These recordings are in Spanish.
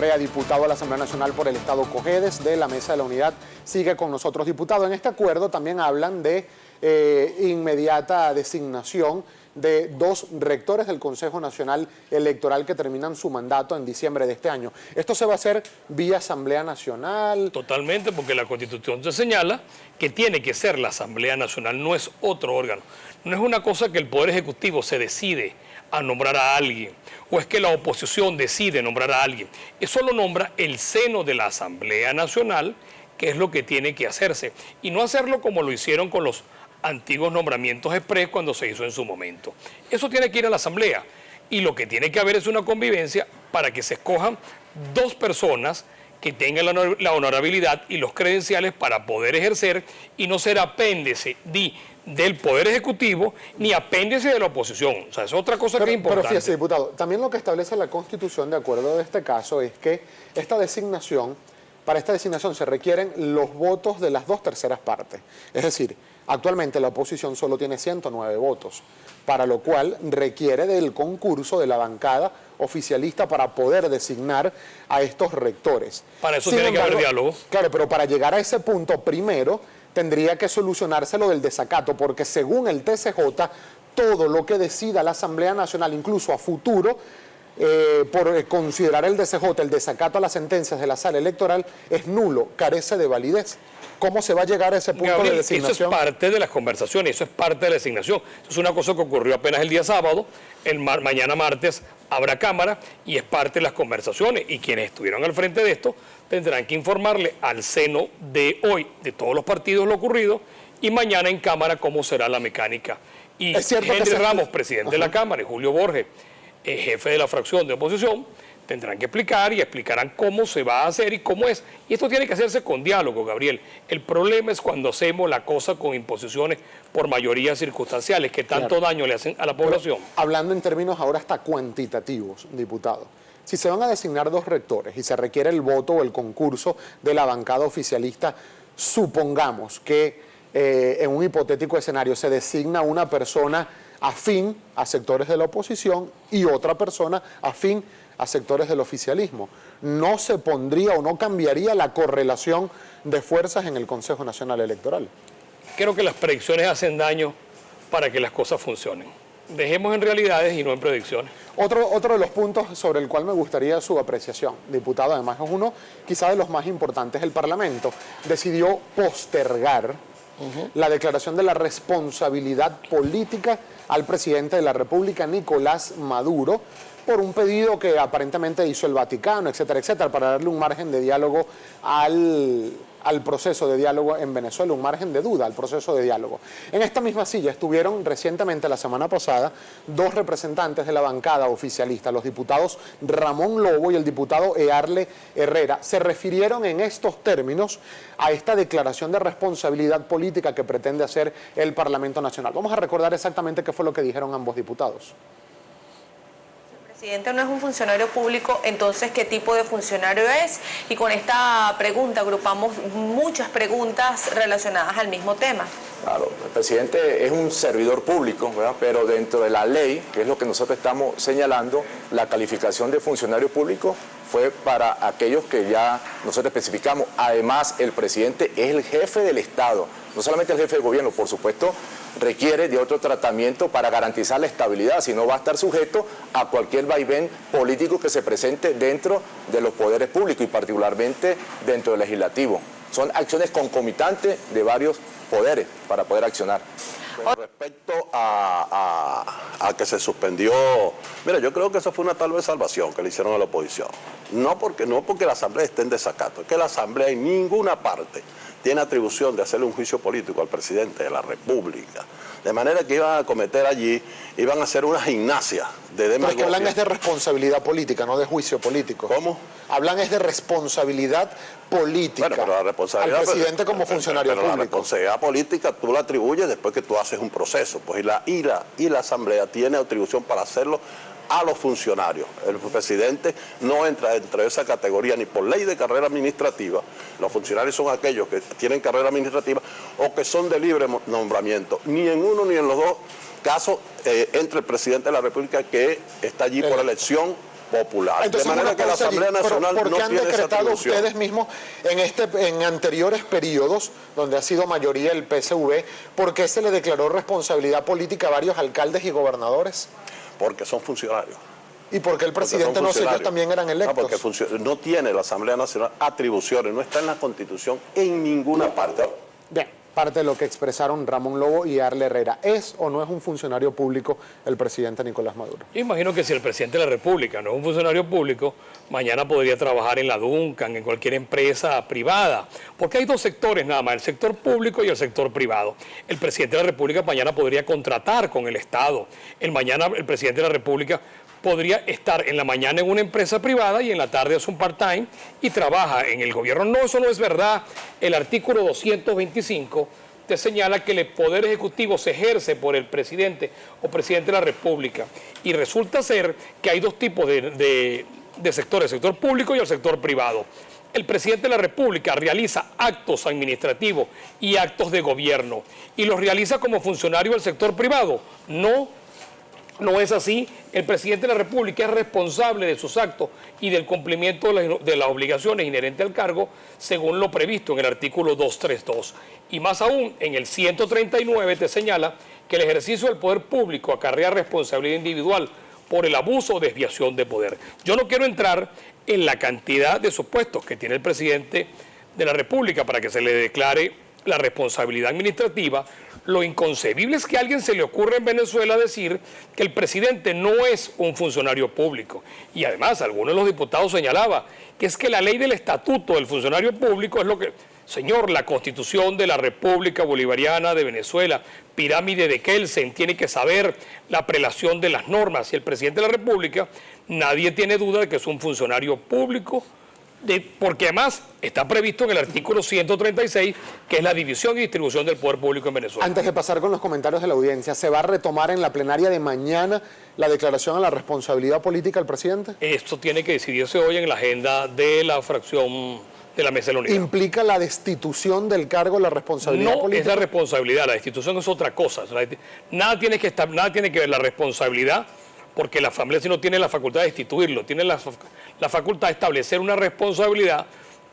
Rea, diputado a la Asamblea Nacional por el Estado Cojedes, de la Mesa de la Unidad, sigue con nosotros. Diputado, en este acuerdo también hablan de inmediata designación de 2 rectores del Consejo Nacional Electoral que terminan su mandato en diciembre de este año. ¿Esto se va a hacer vía Asamblea Nacional? Totalmente, porque la Constitución se señala que tiene que ser la Asamblea Nacional, no es otro órgano. No es una cosa que el Poder Ejecutivo se decide a nombrar a alguien, o es que la oposición decide nombrar a alguien. Eso lo nombra el seno de la Asamblea Nacional, que es lo que tiene que hacerse, y no hacerlo como lo hicieron con los antiguos nombramientos express cuando se hizo en su momento. Eso tiene que ir a la Asamblea, y lo que tiene que haber es una convivencia para que se escojan 2 personas que tengan la honorabilidad y los credenciales para poder ejercer y no ser apéndice del Poder Ejecutivo ni apéndice de la oposición. O sea, es otra cosa que es importante. Pero fíjese, diputado, también lo que establece la Constitución, de acuerdo de este caso, es que para esta designación se requieren los votos de las 2/3 partes. Es decir, actualmente la oposición solo tiene 109 votos, para lo cual requiere del concurso de la bancada oficialista para poder designar a estos rectores. Para eso tiene que haber diálogo. Claro, pero para llegar a ese punto, primero tendría que solucionarse lo del desacato, porque según el TCJ, todo lo que decida la Asamblea Nacional, incluso a futuro, por considerar el DCJ, el desacato a las sentencias de la sala electoral, es nulo, carece de validez. ¿Cómo se va a llegar a ese punto, Gabriel, de designación? Eso es parte de las conversaciones, eso es parte de la designación. Eso es una cosa que ocurrió apenas el día sábado, mañana martes habrá Cámara y es parte de las conversaciones. Y quienes estuvieron al frente de esto tendrán que informarle al seno de hoy, de todos los partidos, lo ocurrido, y mañana en Cámara cómo será la mecánica. Y Henry Ramos, presidente de la Cámara, y Julio Borges, jefe de la fracción de oposición, tendrán que explicar y explicarán cómo se va a hacer y cómo es. Y esto tiene que hacerse con diálogo, Gabriel. El problema es cuando hacemos la cosa con imposiciones por mayorías circunstanciales que tanto daño le hacen a la población. Pero, hablando en términos ahora hasta cuantitativos, diputado, si se van a designar 2 rectores y se requiere el voto o el concurso de la bancada oficialista, supongamos que en un hipotético escenario se designa una persona afín a sectores de la oposición y otra persona afín a sectores del oficialismo. ¿No se pondría o no cambiaría la correlación de fuerzas en el Consejo Nacional Electoral? Creo que las predicciones hacen daño para que las cosas funcionen. Dejemos en realidades y no en predicciones. Otro de los puntos sobre el cual me gustaría su apreciación, diputado, además es uno quizá de los más importantes. El Parlamento decidió postergar la declaración de la responsabilidad política al presidente de la República, Nicolás Maduro, por un pedido que aparentemente hizo el Vaticano, etcétera, etcétera, para darle un margen de diálogo al proceso de diálogo en Venezuela, un margen de duda al proceso de diálogo. En esta misma silla estuvieron recientemente, la semana pasada, 2 representantes de la bancada oficialista, los diputados Ramón Lobo y el diputado Earle Herrera. Se refirieron en estos términos a esta declaración de responsabilidad política que pretende hacer el Parlamento Nacional. Vamos a recordar exactamente qué fue lo que dijeron ambos diputados. El presidente no es un funcionario público, entonces, ¿qué tipo de funcionario es? Y con esta pregunta agrupamos muchas preguntas relacionadas al mismo tema. Claro, el presidente es un servidor público, ¿verdad? Pero dentro de la ley, que es lo que nosotros estamos señalando, la calificación de funcionario público fue para aquellos que ya nosotros especificamos. Además, el presidente es el jefe del Estado, no solamente el jefe de gobierno, por supuesto, requiere de otro tratamiento para garantizar la estabilidad, si no va a estar sujeto a cualquier vaivén político que se presente dentro de los poderes públicos y particularmente dentro del legislativo. Son acciones concomitantes de varios poderes para poder accionar. Con respecto a que se suspendió, mira, yo creo que eso fue una tal vez salvación que le hicieron a la oposición. No porque la Asamblea esté en desacato, es que la Asamblea en ninguna parte tiene atribución de hacerle un juicio político al presidente de la República. De manera que iban a cometer allí, iban a hacer una gimnasia de demagogia. Pero es que hablan es de responsabilidad política, no de juicio político. ¿Cómo? Hablan es de responsabilidad política. Bueno, pero la responsabilidad al presidente como funcionario público. La responsabilidad política tú la atribuyes después que tú haces un proceso. Pues y la Asamblea tiene atribución para hacerlo a los funcionarios. El presidente no entra dentro de esa categoría ni por ley de carrera administrativa. Los funcionarios son aquellos que tienen carrera administrativa o que son de libre nombramiento. Ni en uno ni en los dos casos entra el presidente de la República, que está allí por elección popular. Entonces, de manera que la Asamblea Nacional ¿por no qué han tiene esa decretado atribución. ustedes mismos en anteriores periodos, donde ha sido mayoría el PSV, por qué se le declaró responsabilidad política a varios alcaldes y gobernadores? Porque son funcionarios. ¿Y por qué el presidente no sé ellos también eran electos? No, porque no tiene la Asamblea Nacional atribuciones, no está en la Constitución en ninguna parte. Bien, parte de lo que expresaron Ramón Lobo y Arle Herrera. ¿Es o no es un funcionario público el presidente Nicolás Maduro? Yo imagino que si el presidente de la República no es un funcionario público, mañana podría trabajar en la Duncan, en cualquier empresa privada, porque hay dos sectores nada más, el sector público y el sector privado. El presidente de la República mañana podría contratar con el Estado. Mañana el presidente de la República podría estar en la mañana en una empresa privada y en la tarde hace un part-time y trabaja en el gobierno. No, eso no es verdad. El artículo 225 te señala que el poder ejecutivo se ejerce por el presidente o presidente de la República. Y resulta ser que hay dos tipos de sectores, el sector público y el sector privado. El presidente de la República realiza actos administrativos y actos de gobierno y los realiza como funcionario del sector privado. No es así. El presidente de la República es responsable de sus actos y del cumplimiento de las obligaciones inherentes al cargo, según lo previsto en el artículo 232. Y más aún, en el 139 te señala que el ejercicio del poder público acarrea responsabilidad individual por el abuso o desviación de poder. Yo no quiero entrar en la cantidad de supuestos que tiene el presidente de la República para que se le declare la responsabilidad administrativa. Lo inconcebible es que a alguien se le ocurra en Venezuela decir que el presidente no es un funcionario público. Y además, algunos de los diputados señalaban que es que la ley del estatuto del funcionario público es lo que... Señor, la Constitución de la República Bolivariana de Venezuela, pirámide de Kelsen, tiene que saber la prelación de las normas. Y el presidente de la República, nadie tiene duda de que es un funcionario público, porque además está previsto en el artículo 136, que es la división y distribución del poder público en Venezuela. Antes de pasar con los comentarios de la audiencia, ¿se va a retomar en la plenaria de mañana la declaración a la responsabilidad política del presidente? Esto tiene que decidirse hoy en la agenda de la fracción de la Mesa de la Unidad. ¿Implica la destitución del cargo, la responsabilidad política? No es la responsabilidad, la destitución es otra cosa. Nada tiene que ver la responsabilidad, porque la Asamblea sí no tiene la facultad de destituirlo, tiene la facultad de establecer una responsabilidad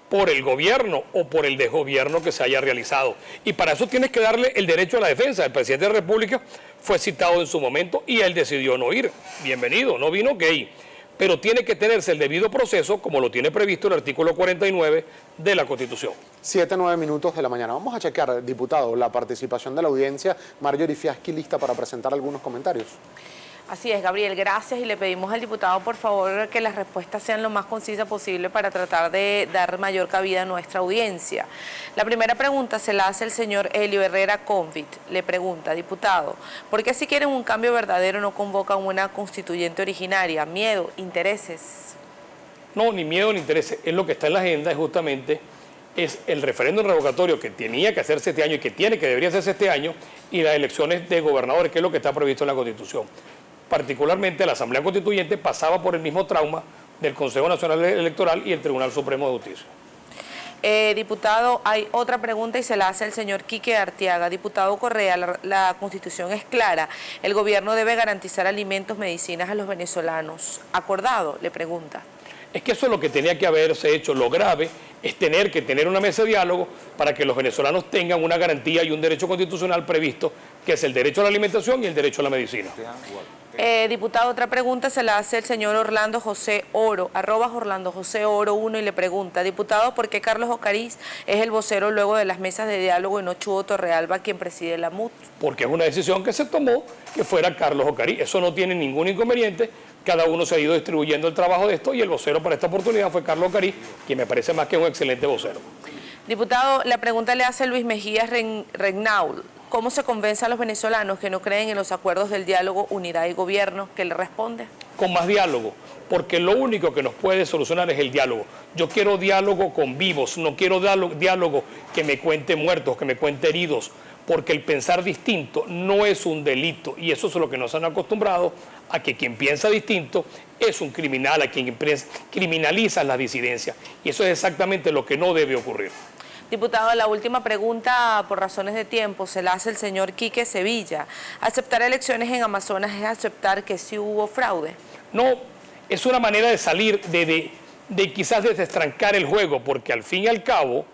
por el gobierno o por el desgobierno que se haya realizado. Y para eso tienes que darle el derecho a la defensa. El presidente de la República fue citado en su momento y él decidió no ir. Bienvenido, no vino, ok. Pero tiene que tenerse el debido proceso, como lo tiene previsto el artículo 49 de la Constitución. 7:09 minutos de la mañana. Vamos a chequear, diputado, la participación de la audiencia. Marjorie Fiaschi, lista para presentar algunos comentarios. Así es, Gabriel, gracias, y le pedimos al diputado, por favor, que las respuestas sean lo más concisas posible para tratar de dar mayor cabida a nuestra audiencia. La primera pregunta se la hace el señor Elio Herrera Convit. Le pregunta, diputado, ¿por qué si quieren un cambio verdadero no convocan una constituyente originaria? ¿Miedo? ¿Intereses? No, ni miedo ni intereses. Es lo que está en la agenda, es el referéndum revocatorio que tenía que hacerse este año y que debería hacerse este año, y las elecciones de gobernadores, que es lo que está previsto en la Constitución. Particularmente la Asamblea Constituyente pasaba por el mismo trauma del Consejo Nacional Electoral y el Tribunal Supremo de Justicia. Diputado, hay otra pregunta y se la hace el señor Quique Arteaga. Diputado Correa, la Constitución es clara. El gobierno debe garantizar alimentos, medicinas a los venezolanos. ¿Acordado? Le pregunta. Es que eso es lo que tenía que haberse hecho. Lo grave es tener que tener una mesa de diálogo para que los venezolanos tengan una garantía y un derecho constitucional previsto, que es el derecho a la alimentación y el derecho a la medicina. Diputado, otra pregunta se la hace el señor Orlando José Oro, @Orlando José Oro 1, y le pregunta, diputado, ¿por qué Carlos Ocariz es el vocero luego de las mesas de diálogo y no Chugo Torrealba, quien preside la MUT? Porque es una decisión que se tomó que fuera Carlos Ocariz. Eso no tiene ningún inconveniente. Cada uno se ha ido distribuyendo el trabajo de esto y el vocero para esta oportunidad fue Carlos Ocariz, quien me parece más que un excelente vocero. Diputado, la pregunta le hace Luis Mejías Regnaul. ¿Cómo se convence a los venezolanos que no creen en los acuerdos del diálogo, unidad y gobierno? ¿Qué le responde? Con más diálogo, porque lo único que nos puede solucionar es el diálogo. Yo quiero diálogo con vivos, no quiero diálogo que me cuente muertos, que me cuente heridos, porque el pensar distinto no es un delito, y eso es lo que nos han acostumbrado, a que quien piensa distinto es un criminal, a quien criminaliza la disidencia, y eso es exactamente lo que no debe ocurrir. Diputado, la última pregunta, por razones de tiempo, se la hace el señor Quique Sevilla. ¿Aceptar elecciones en Amazonas es aceptar que sí hubo fraude? No, es una manera de salir de quizás desestrancar el juego, porque al fin y al cabo,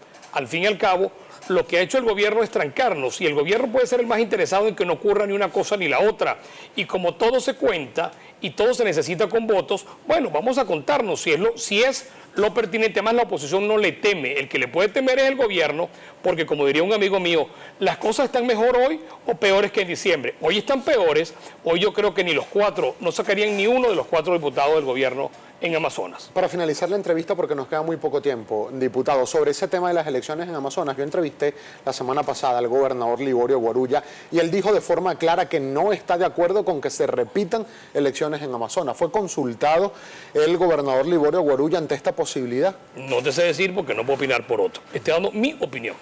lo que ha hecho el gobierno es trancarnos, y el gobierno puede ser el más interesado en que no ocurra ni una cosa ni la otra. Y como todo se cuenta y todo se necesita con votos, bueno, vamos a contarnos si es lo pertinente. Además, la oposición no le teme. El que le puede temer es el gobierno, porque como diría un amigo mío, las cosas están mejor hoy o peores que en diciembre. Hoy están peores. Hoy yo creo que ni los cuatro, no sacarían ni uno de los 4 diputados del gobierno en Amazonas. Para finalizar la entrevista, porque nos queda muy poco tiempo, diputado, sobre ese tema de las elecciones en Amazonas, yo entrevisté la semana pasada al gobernador Liborio Guarulla y él dijo de forma clara que no está de acuerdo con que se repitan elecciones en Amazonas. ¿Fue consultado el gobernador Liborio Guarulla ante esta posibilidad? No te sé decir porque no puedo opinar por otro. Estoy dando mi opinión.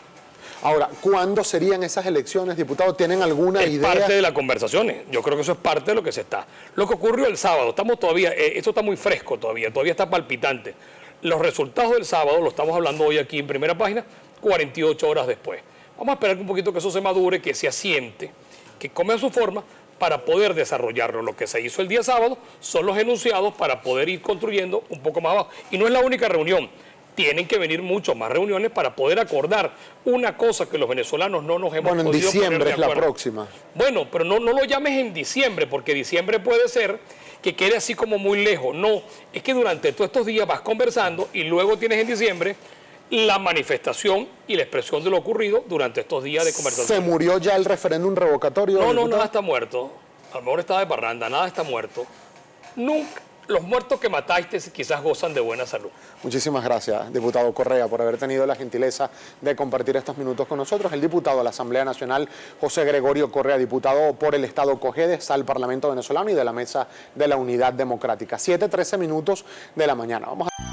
Ahora, ¿cuándo serían esas elecciones, diputado? ¿Tienen alguna idea? Es parte de las conversaciones. Yo creo que eso es parte de lo que se está. Lo que ocurrió el sábado, estamos todavía, esto está muy fresco todavía está palpitante. Los resultados del sábado, lo estamos hablando hoy aquí en Primera Página, 48 horas después. Vamos a esperar un poquito que eso se madure, que se asiente, que come a su forma para poder desarrollarlo. Lo que se hizo el día sábado son los enunciados para poder ir construyendo un poco más abajo. Y no es la única reunión. Tienen que venir muchas más reuniones para poder acordar una cosa que los venezolanos no nos hemos podido poner de acuerdo. Bueno, en diciembre es la próxima. Bueno, pero no lo llames en diciembre, porque diciembre puede ser que quede así como muy lejos. No, es que durante todos estos días vas conversando y luego tienes en diciembre la manifestación y la expresión de lo ocurrido durante estos días de conversación. ¿Se murió ya el referéndum revocatorio? No, nada está muerto. A lo mejor estaba de parranda, nada está muerto. Nunca. Los muertos que mataste quizás gozan de buena salud. Muchísimas gracias, diputado Correa, por haber tenido la gentileza de compartir estos minutos con nosotros. El diputado de la Asamblea Nacional, José Gregorio Correa, diputado por el Estado Cojedes al Parlamento venezolano y de la Mesa de la Unidad Democrática. 7:13 minutos de la mañana. Vamos a...